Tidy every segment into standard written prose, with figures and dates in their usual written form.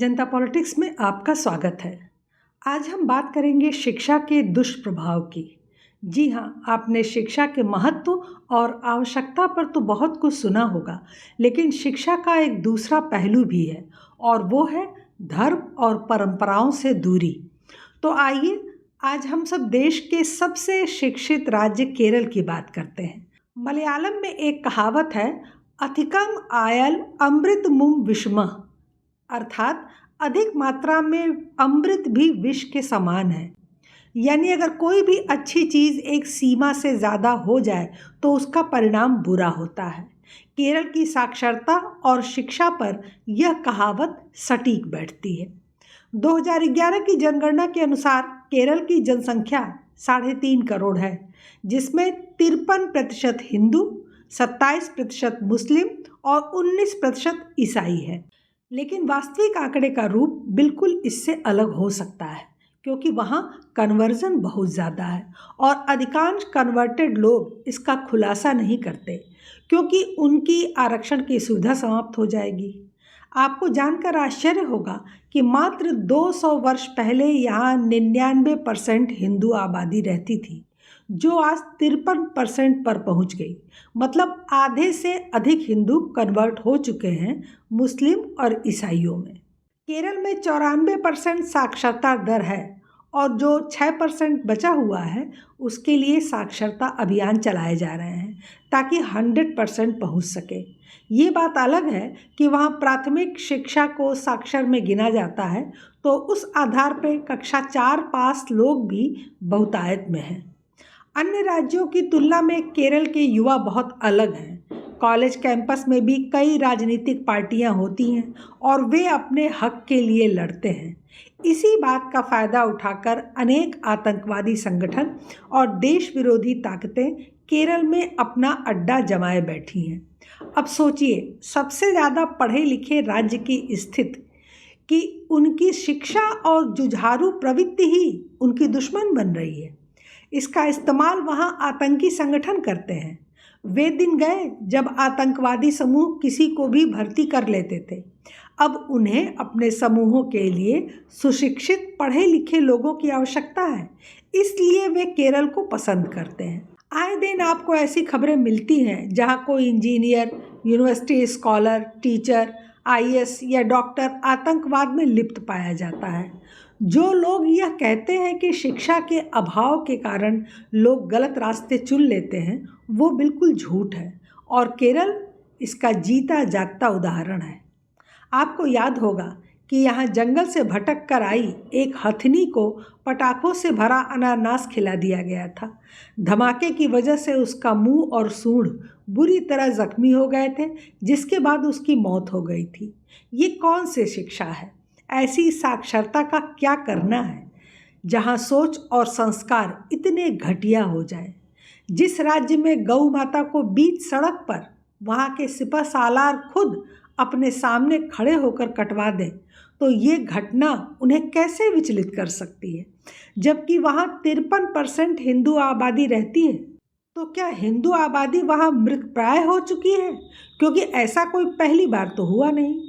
जनता politics में आपका स्वागत है। आज हम बात करेंगे शिक्षा के दुष्प्रभाव की। जी हाँ, आपने शिक्षा के महत्व और आवश्यकता पर तो बहुत कुछ सुना होगा, लेकिन शिक्षा का एक दूसरा पहलू भी है और वो है धर्म और परंपराओं से दूरी। तो आइए आज हम सब देश के सबसे शिक्षित राज्य केरल की बात करते हैं। मलयालम में एक कहावत है, अधिकम आयल अमृत मुम विषमः, अर्थात अधिक मात्रा में अमृत भी विष के समान है। यानी अगर कोई भी अच्छी चीज़ एक सीमा से ज़्यादा हो जाए तो उसका परिणाम बुरा होता है। केरल की साक्षरता और शिक्षा पर यह कहावत सटीक बैठती है। 2011 की जनगणना के अनुसार केरल की जनसंख्या 3.5 करोड़ है, जिसमें 53% हिंदू, 27% मुस्लिम और 19% ईसाई है। लेकिन वास्तविक आंकड़े का रूप बिल्कुल इससे अलग हो सकता है, क्योंकि वहाँ कन्वर्जन बहुत ज़्यादा है और अधिकांश कन्वर्टेड लोग इसका खुलासा नहीं करते, क्योंकि उनकी आरक्षण की सुविधा समाप्त हो जाएगी। आपको जानकर आश्चर्य होगा कि मात्र 200 वर्ष पहले यहाँ 99% हिंदू आबादी रहती थी, जो आज 53% पर पहुँच गई। मतलब आधे से अधिक हिंदू कन्वर्ट हो चुके हैं मुस्लिम और ईसाइयों में। केरल में 94% साक्षरता दर है और जो 6% बचा हुआ है उसके लिए साक्षरता अभियान चलाए जा रहे हैं ताकि 100% पहुँच सके। ये बात अलग है कि वहाँ प्राथमिक शिक्षा को साक्षर में गिना जाता है, तो उस आधार पर कक्षा 4 पास लोग भी बहुतायत में हैं। अन्य राज्यों की तुलना में केरल के युवा बहुत अलग हैं। कॉलेज कैंपस में भी कई राजनीतिक पार्टियां होती हैं और वे अपने हक के लिए लड़ते हैं। इसी बात का फ़ायदा उठाकर अनेक आतंकवादी संगठन और देश विरोधी ताकतें केरल में अपना अड्डा जमाए बैठी हैं। अब सोचिए, सबसे ज़्यादा पढ़े लिखे राज्य की स्थिति कि उनकी शिक्षा और जुझारू प्रवृत्ति ही उनकी दुश्मन बन रही है। इसका इस्तेमाल वहाँ आतंकी संगठन करते हैं। वे दिन गए जब आतंकवादी समूह किसी को भी भर्ती कर लेते थे। अब उन्हें अपने समूहों के लिए सुशिक्षित पढ़े लिखे लोगों की आवश्यकता है, इसलिए वे केरल को पसंद करते हैं। आए दिन आपको ऐसी खबरें मिलती हैं जहाँ कोई engineer, university scholar, teacher, IAS या डॉक्टर आतंकवाद में लिप्त पाया जाता है। जो लोग यह कहते हैं कि शिक्षा के अभाव के कारण लोग गलत रास्ते चुन लेते हैं, वो बिल्कुल झूठ है और केरल इसका जीता जागता उदाहरण है। आपको याद होगा कि यहाँ जंगल से भटक कर आई एक हथनी को पटाखों से भरा अनानास खिला दिया गया था। धमाके की वजह से उसका मुंह और सूंड बुरी तरह जख्मी हो गए थे, जिसके बाद उसकी मौत हो गई थी। ये कौन सी शिक्षा है? ऐसी साक्षरता का क्या करना है जहाँ सोच और संस्कार इतने घटिया हो जाए? जिस राज्य में गौ माता को बीच सड़क पर वहाँ के सिपह सालार खुद अपने सामने खड़े होकर कटवा दें, तो ये घटना उन्हें कैसे विचलित कर सकती है? जबकि वहाँ 53% हिंदू आबादी रहती है। तो क्या हिंदू आबादी वहाँ मृतप्राय हो चुकी है? क्योंकि ऐसा कोई पहली बार तो हुआ नहीं।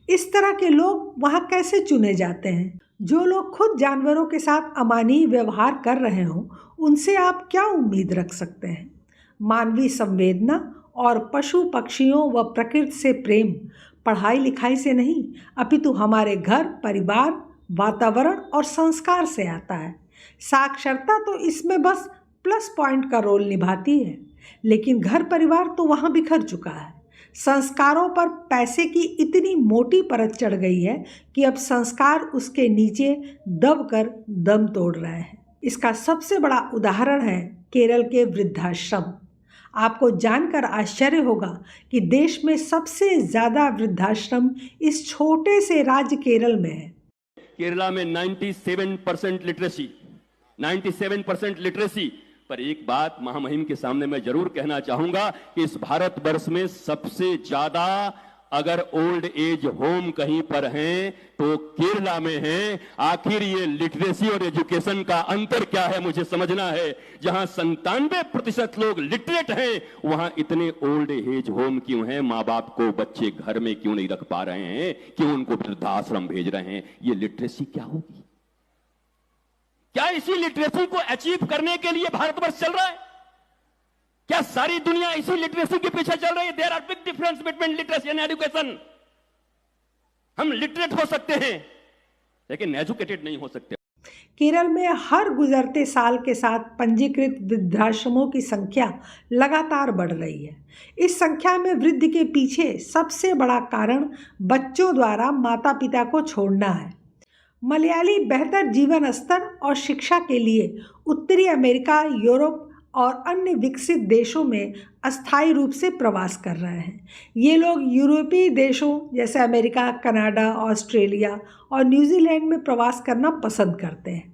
इस तरह के लोग वहाँ कैसे चुने जाते हैं? जो लोग खुद जानवरों के साथ अमानवीय व्यवहार कर रहे हों, उनसे आप क्या उम्मीद रख सकते हैं? मानवीय संवेदना और पशु पक्षियों व प्रकृति से प्रेम पढ़ाई लिखाई से नहीं, अपितु हमारे घर, परिवार, वातावरण और संस्कार से आता है। साक्षरता तो इसमें बस प्लस पॉइंट का रोल निभाती है, लेकिन घर परिवार तो वहाँ बिखर चुका है। संस्कारों पर पैसे की इतनी मोटी परत चढ़ गई है कि अब संस्कार उसके नीचे दबकर दम तोड़ रहे हैं। इसका सबसे बड़ा उदाहरण है केरल के वृद्धाश्रम। आपको जानकर आश्चर्य होगा कि देश में सबसे ज़्यादा वृद्धाश्रम इस छोटे से राज्य केरल में है। केरला में 97% लिटरेसी पर एक बात महामहिम के सामने मैं जरूर कहना चाहूंगा कि इस भारतवर्ष में सबसे ज्यादा अगर ओल्ड एज होम कहीं पर हैं तो केरला में हैं। आखिर ये लिटरेसी और एजुकेशन का अंतर क्या है मुझे समझना है। जहां 97% लोग लिटरेट हैं, वहां इतने ओल्ड एज होम क्यों हैं? मां बाप को बच्चे घर में क्यों नहीं रख पा रहे हैं? क्यों उनको वृद्धाश्रम भेज रहे हैं? ये लिटरेसी क्या होगी? क्या इसी लिटरेसी को अचीव करने के लिए भारतवर्ष चल रहा है? क्या सारी दुनिया इसी लिटरेसी के पीछे चल रही है? There are big difference between literacy and education. हम लिटरेट हो सकते हैं लेकिन एजुकेटेड नहीं हो सकते। केरल में हर गुजरते साल के साथ पंजीकृत वृद्धाश्रमों की संख्या लगातार बढ़ रही है। इस संख्या में वृद्धि के पीछे सबसे बड़ा कारण बच्चों द्वारा माता पिता को छोड़ना है। मलयाली बेहतर जीवन स्तर और शिक्षा के लिए उत्तरी अमेरिका, यूरोप और अन्य विकसित देशों में अस्थायी रूप से प्रवास कर रहे हैं। ये लोग यूरोपीय देशों जैसे अमेरिका, कनाडा, ऑस्ट्रेलिया और न्यूजीलैंड में प्रवास करना पसंद करते हैं।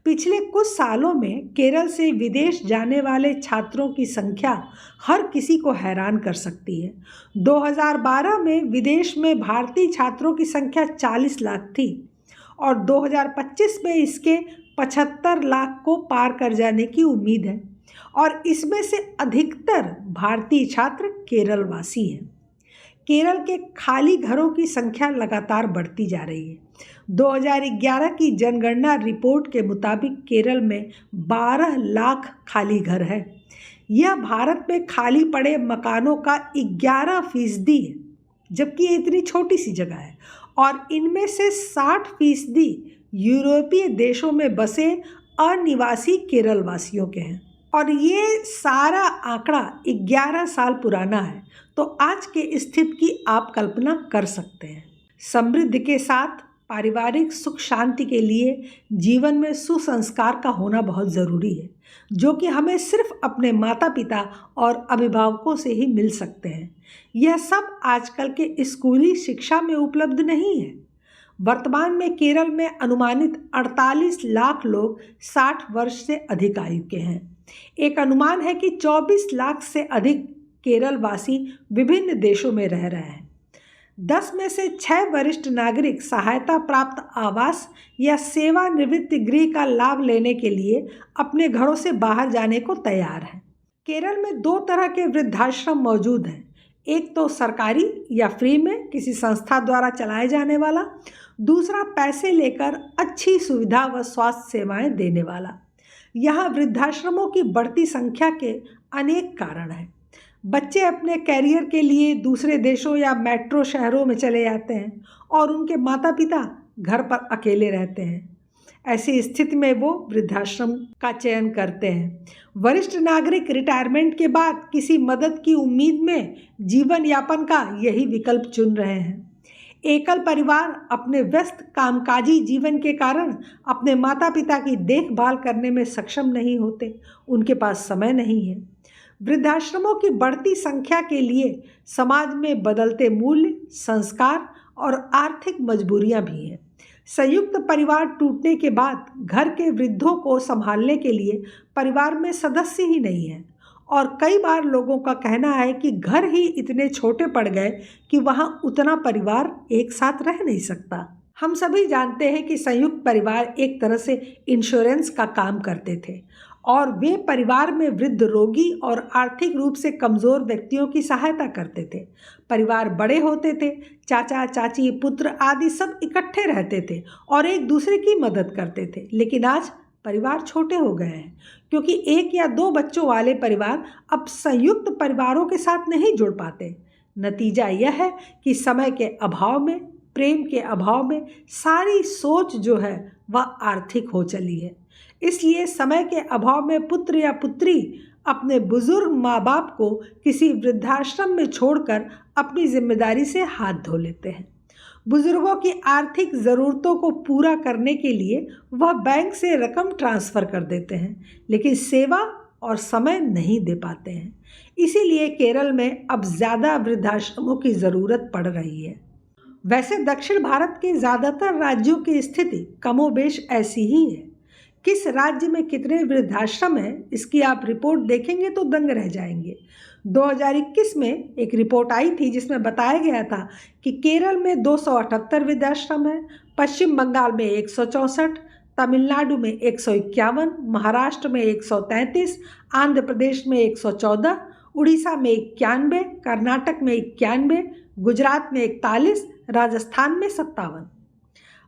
पिछले कुछ सालों में केरल से विदेश जाने वाले छात्रों की संख्या हर किसी को हैरान कर सकती है। 2012 में विदेश में भारतीय छात्रों की संख्या 40 लाख थी और 2025 में इसके 75 लाख को पार कर जाने की उम्मीद है और इसमें से अधिकतर भारतीय छात्र केरल वासी हैं। केरल के खाली घरों की संख्या लगातार बढ़ती जा रही है। 2011 की जनगणना रिपोर्ट के मुताबिक केरल में 12 लाख खाली घर है। यह भारत में खाली पड़े मकानों का 11% है, जबकि ये इतनी छोटी सी जगह है और इनमें से 60% यूरोपीय देशों में बसे अनिवासी केरल वासियों के हैं और ये सारा आंकड़ा 11 साल पुराना है। तो आज के स्थिति की आप कल्पना कर सकते हैं। समृद्धि के साथ पारिवारिक सुख शांति के लिए जीवन में सुसंस्कार का होना बहुत ज़रूरी है, जो कि हमें सिर्फ अपने माता पिता और अभिभावकों से ही मिल सकते हैं। यह सब आजकल के स्कूली शिक्षा में उपलब्ध नहीं है। वर्तमान में केरल में अनुमानित 48 लाख लोग 60 वर्ष से अधिक आयु के हैं। एक अनुमान है कि 24 लाख से अधिक केरल वासी विभिन्न देशों में रह रहे हैं। 10 में से 6 वरिष्ठ नागरिक सहायता प्राप्त आवास या सेवानिवृत्ति गृह का लाभ लेने के लिए अपने घरों से बाहर जाने को तैयार हैं। केरल में 2 तरह के वृद्धाश्रम मौजूद हैं। एक तो सरकारी या फ्री में किसी संस्था द्वारा चलाए जाने वाला, दूसरा पैसे लेकर अच्छी सुविधा व स्वास्थ्य सेवाएं देने वाला। यहाँ वृद्धाश्रमों की बढ़ती संख्या के अनेक कारण हैं। बच्चे अपने कैरियर के लिए दूसरे देशों या मेट्रो शहरों में चले जाते हैं और उनके माता पिता घर पर अकेले रहते हैं। ऐसी स्थिति में वो वृद्धाश्रम का चयन करते हैं। वरिष्ठ नागरिक रिटायरमेंट के बाद किसी मदद की उम्मीद में जीवन यापन का यही विकल्प चुन रहे हैं। एकल परिवार अपने व्यस्त कामकाजी जीवन के कारण अपने माता पिता की देखभाल करने में सक्षम नहीं होते, उनके पास समय नहीं है। वृद्धाश्रमों की बढ़ती संख्या के लिए समाज में बदलते मूल्य, संस्कार और आर्थिक मजबूरियां भी हैं। संयुक्त परिवार टूटने के बाद घर के वृद्धों को संभालने के लिए परिवार में सदस्य ही नहीं है और कई बार लोगों का कहना है कि घर ही इतने छोटे पड़ गए कि वहाँ उतना परिवार एक साथ रह नहीं सकता। हम सभी जानते हैं कि संयुक्त परिवार एक तरह से इंश्योरेंस का काम करते थे और वे परिवार में वृद्ध, रोगी और आर्थिक रूप से कमज़ोर व्यक्तियों की सहायता करते थे। परिवार बड़े होते थे, चाचा चाची, पुत्र आदि सब इकट्ठे रहते थे और एक दूसरे की मदद करते थे। लेकिन आज परिवार छोटे हो गए हैं क्योंकि 1 या 2 बच्चों वाले परिवार अब संयुक्त परिवारों के साथ नहीं जुड़ पाते। नतीजा यह है कि समय के अभाव में, प्रेम के अभाव में सारी सोच जो है वह आर्थिक हो चली है। इसलिए समय के अभाव में पुत्र या पुत्री अपने बुजुर्ग माँ बाप को किसी वृद्धाश्रम में छोड़कर अपनी जिम्मेदारी से हाथ धो लेते हैं। बुजुर्गों की आर्थिक ज़रूरतों को पूरा करने के लिए वह बैंक से रकम ट्रांसफ़र कर देते हैं, लेकिन सेवा और समय नहीं दे पाते हैं। इसीलिए केरल में अब ज़्यादा वृद्धाश्रमों की ज़रूरत पड़ रही है। वैसे दक्षिण भारत के ज़्यादातर राज्यों की स्थिति कमोबेश ऐसी ही है। किस राज्य में कितने वृद्धाश्रम हैं, इसकी आप रिपोर्ट देखेंगे तो दंग रह जाएंगे। 2021 में एक रिपोर्ट आई थी जिसमें बताया गया था कि केरल में 278 वृद्धाश्रम हैं, पश्चिम बंगाल में 164, तमिलनाडु में 151, महाराष्ट्र में 133, आंध्र प्रदेश में 114, उड़ीसा में 91, कर्नाटक में 91, गुजरात में 41, राजस्थान में 57।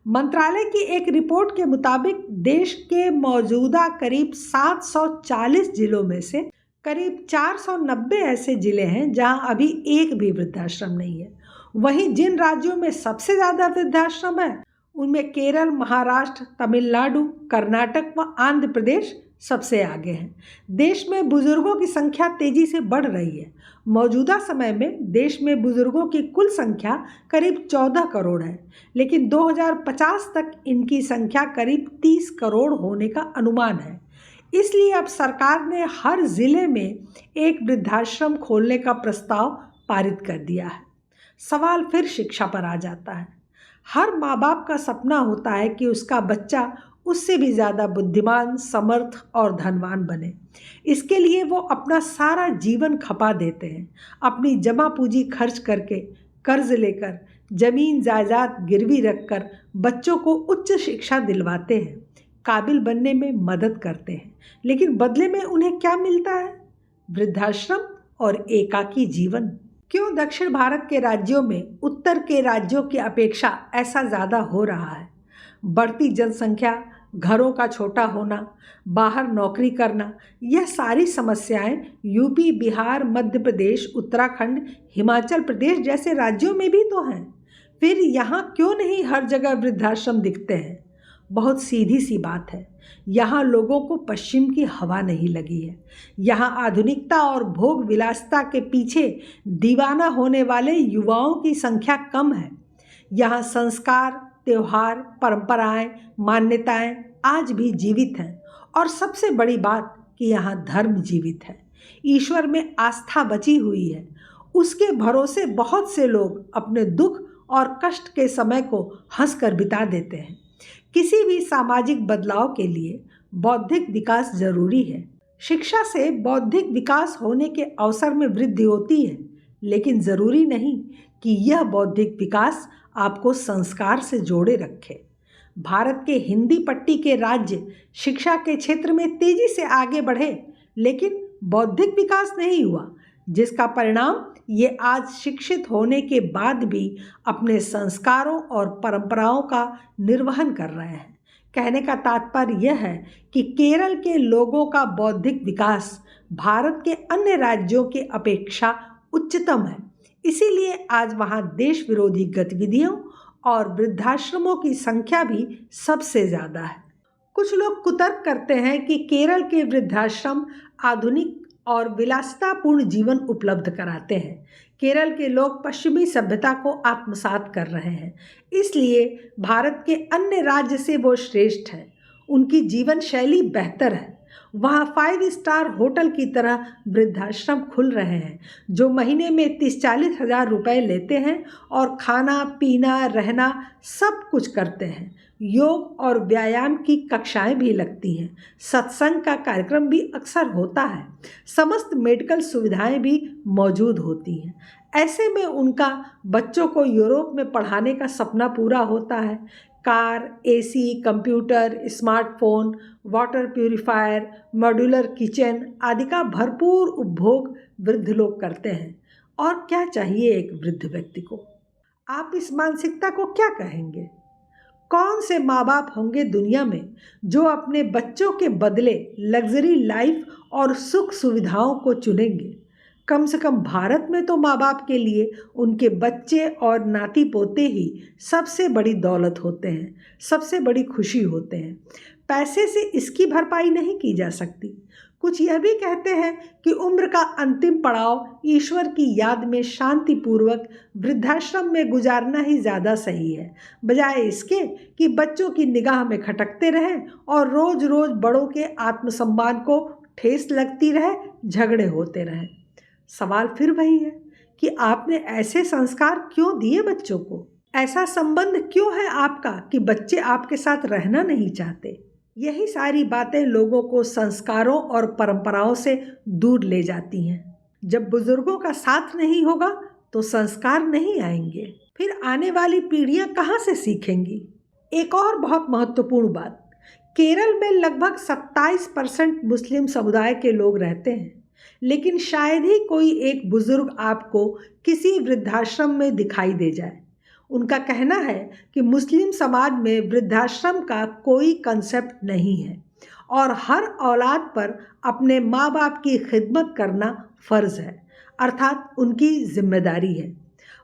मंत्रालय की एक रिपोर्ट के मुताबिक देश के मौजूदा करीब 740 जिलों में से करीब 490 ऐसे जिले हैं जहां अभी एक भी वृद्धाश्रम नहीं है। वहीं जिन राज्यों में सबसे ज़्यादा वृद्धाश्रम है उनमें केरल, महाराष्ट्र, तमिलनाडु, कर्नाटक व आंध्र प्रदेश सबसे आगे हैं। देश में बुजुर्गों की संख्या तेजी से बढ़ रही है। मौजूदा समय में देश में बुजुर्गों की कुल संख्या करीब 14 करोड़ है, लेकिन 2050 तक इनकी संख्या करीब 30 करोड़ होने का अनुमान है। इसलिए अब सरकार ने हर जिले में एक वृद्धाश्रम खोलने का प्रस्ताव पारित कर दिया है। सवाल फिर शिक्षा पर आ जाता है। हर माँ बाप का सपना होता है कि उसका बच्चा उससे भी ज़्यादा बुद्धिमान, समर्थ और धनवान बने। इसके लिए वो अपना सारा जीवन खपा देते हैं, अपनी जमा पूंजी खर्च करके, कर्ज लेकर, जमीन जायदाद गिरवी रखकर बच्चों को उच्च शिक्षा दिलवाते हैं, काबिल बनने में मदद करते हैं। लेकिन बदले में उन्हें क्या मिलता है? वृद्धाश्रम और एकाकी जीवन। क्यों दक्षिण भारत के राज्यों में उत्तर के राज्यों की अपेक्षा ऐसा ज़्यादा हो रहा है? बढ़ती जनसंख्या, घरों का छोटा होना, बाहर नौकरी करना, यह सारी समस्याएं यूपी, बिहार, मध्य प्रदेश, उत्तराखंड, हिमाचल प्रदेश जैसे राज्यों में भी तो हैं। फिर यहाँ क्यों नहीं हर जगह वृद्धाश्रम दिखते हैं? बहुत सीधी सी बात है, यहाँ लोगों को पश्चिम की हवा नहीं लगी है। यहाँ आधुनिकता और भोग विलासिता के पीछे दीवाना होने वाले युवाओं की संख्या कम है। यहाँ संस्कार, त्योहार, परंपराएं, मान्यताएं आज भी जीवित हैं और सबसे बड़ी बात कि यहाँ धर्म जीवित है। ईश्वर में आस्था बची हुई है। उसके भरोसे बहुत से लोग अपने दुख और कष्ट के समय को हंसकर बिता देते हैं। किसी भी सामाजिक बदलाव के लिए बौद्धिक विकास जरूरी है। शिक्षा से बौद्धिक विकास होने के अवसर में वृद्धि होती है, लेकिन ज़रूरी नहीं कि यह बौद्धिक विकास आपको संस्कार से जोड़े रखे। भारत के हिंदी पट्टी के राज्य शिक्षा के क्षेत्र में तेजी से आगे बढ़े, लेकिन बौद्धिक विकास नहीं हुआ, जिसका परिणाम ये आज शिक्षित होने के बाद भी अपने संस्कारों और परंपराओं का निर्वहन कर रहे हैं। कहने का तात्पर्य यह है कि केरल के लोगों का बौद्धिक विकास भारत के अन्य राज्यों की अपेक्षा उच्चतम है। इसीलिए आज वहाँ देश विरोधी गतिविधियों और वृद्धाश्रमों की संख्या भी सबसे ज़्यादा है। कुछ लोग कुतर्क करते हैं कि केरल के वृद्धाश्रम आधुनिक और विलासितापूर्ण जीवन उपलब्ध कराते हैं। केरल के लोग पश्चिमी सभ्यता को आत्मसात कर रहे हैं, इसलिए भारत के अन्य राज्य से वो श्रेष्ठ हैं। उनकी जीवन शैली बेहतर है। वहाँ 5 स्टार होटल की तरह वृद्धाश्रम खुल रहे हैं, जो महीने में 30-40 हज़ार रुपये लेते हैं और खाना पीना रहना सब कुछ करते हैं। योग और व्यायाम की कक्षाएं भी लगती हैं। सत्संग का कार्यक्रम भी अक्सर होता है। समस्त मेडिकल सुविधाएं भी मौजूद होती हैं। ऐसे में उनका बच्चों को यूरोप में पढ़ाने का सपना पूरा होता है। Car, AC, computer, smartphone, water purifier, modular kitchen आदि का भरपूर उपभोग वृद्ध लोग करते हैं। और क्या चाहिए एक वृद्ध व्यक्ति को? आप इस मानसिकता को क्या कहेंगे? कौन से माँ बाप होंगे दुनिया में जो अपने बच्चों के बदले लग्जरी लाइफ और सुख सुविधाओं को चुनेंगे? कम से कम भारत में तो माँ बाप के लिए उनके बच्चे और नाती पोते ही सबसे बड़ी दौलत होते हैं, सबसे बड़ी खुशी होते हैं। पैसे से इसकी भरपाई नहीं की जा सकती। कुछ यह भी कहते हैं कि उम्र का अंतिम पड़ाव ईश्वर की याद में शांतिपूर्वक वृद्धाश्रम में गुजारना ही ज़्यादा सही है, बजाय इसके कि बच्चों की निगाह में खटकते रहें और रोज़ रोज़ बड़ों के आत्मसम्मान को ठेस लगती रहे, झगड़े होते रहें। सवाल फिर वही है कि आपने ऐसे संस्कार क्यों दिए बच्चों को? ऐसा संबंध क्यों है आपका कि बच्चे आपके साथ रहना नहीं चाहते? यही सारी बातें लोगों को संस्कारों और परंपराओं से दूर ले जाती हैं। जब बुजुर्गों का साथ नहीं होगा तो संस्कार नहीं आएंगे, फिर आने वाली पीढ़ियां कहाँ से सीखेंगी। एक और बहुत महत्वपूर्ण बात, केरल में लगभग 27% मुस्लिम समुदाय के लोग रहते हैं, लेकिन शायद ही कोई एक बुजुर्ग आपको किसी वृद्धाश्रम में दिखाई दे जाए। उनका कहना है कि मुस्लिम समाज में वृद्धाश्रम का कोई कंसेप्ट नहीं है और हर औलाद पर अपने माँ बाप की खिदमत करना फ़र्ज़ है, अर्थात उनकी जिम्मेदारी है।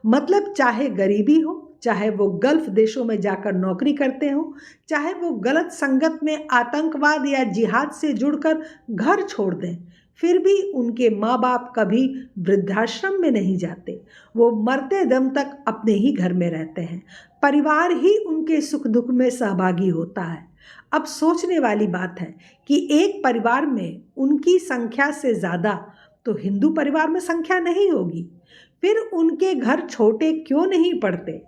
मतलब चाहे गरीबी हो, चाहे वो गल्फ़ देशों में जाकर नौकरी करते हों, चाहे वो गलत संगत में आतंकवाद या जिहाद से जुड़कर घर छोड़ दें, फिर भी उनके माँ बाप कभी वृद्धाश्रम में नहीं जाते। वो मरते दम तक अपने ही घर में रहते हैं। परिवार ही उनके सुख दुख में सहभागी होता है। अब सोचने वाली बात है कि एक परिवार में उनकी संख्या से ज़्यादा तो हिंदू परिवार में संख्या नहीं होगी, फिर उनके घर छोटे क्यों नहीं पड़ते।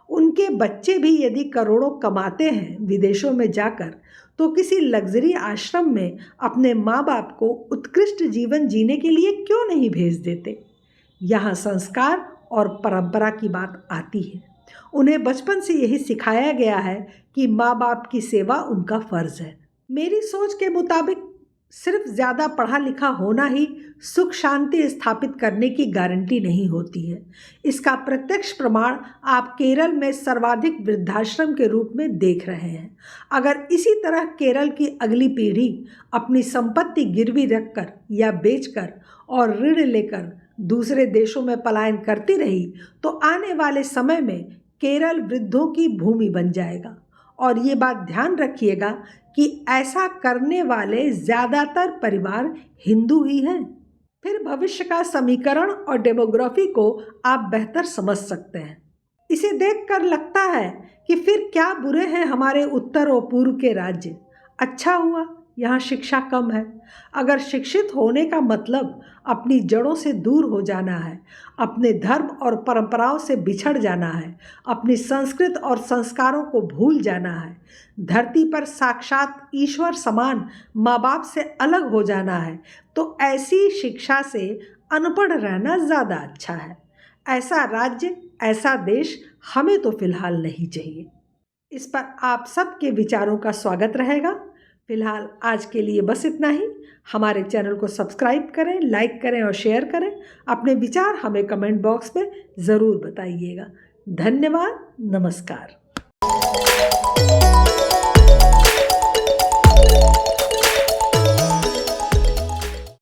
उनके बच्चे भी यदि करोड़ों कमाते हैं विदेशों में जाकर, तो किसी लग्जरी आश्रम में अपने माँ बाप को उत्कृष्ट जीवन जीने के लिए क्यों नहीं भेज देते। यहाँ संस्कार और परंपरा की बात आती है। उन्हें बचपन से यही सिखाया गया है कि माँ बाप की सेवा उनका फ़र्ज़ है। मेरी सोच के मुताबिक सिर्फ ज़्यादा पढ़ा लिखा होना ही सुख शांति स्थापित करने की गारंटी नहीं होती है। इसका प्रत्यक्ष प्रमाण आप केरल में सर्वाधिक वृद्धाश्रम के रूप में देख रहे हैं। अगर इसी तरह केरल की अगली पीढ़ी अपनी संपत्ति गिरवी रखकर या बेचकर और ऋण लेकर दूसरे देशों में पलायन करती रही, तो आने वाले समय में केरल वृद्धों की भूमि बन जाएगा। और ये बात ध्यान रखिएगा कि ऐसा करने वाले ज़्यादातर परिवार हिंदू ही हैं। फिर भविष्य का समीकरण और डेमोग्राफी को आप बेहतर समझ सकते हैं। इसे देखकर लगता है कि फिर क्या बुरे हैं हमारे उत्तर और पूर्व के राज्य। अच्छा हुआ यहाँ शिक्षा कम है। अगर शिक्षित होने का मतलब अपनी जड़ों से दूर हो जाना है, अपने धर्म और परंपराओं से बिछड़ जाना है, अपनी संस्कृति और संस्कारों को भूल जाना है, धरती पर साक्षात ईश्वर समान माँ बाप से अलग हो जाना है, तो ऐसी शिक्षा से अनपढ़ रहना ज़्यादा अच्छा है। ऐसा राज्य, ऐसा देश हमें तो फिलहाल नहीं चाहिए। इस पर आप सबके विचारों का स्वागत रहेगा। फिलहाल आज के लिए बस इतना ही। हमारे चैनल को सब्सक्राइब करें, लाइक करें और शेयर करें। अपने विचार हमें कमेंट बॉक्स में ज़रूर बताइएगा। धन्यवाद। नमस्कार।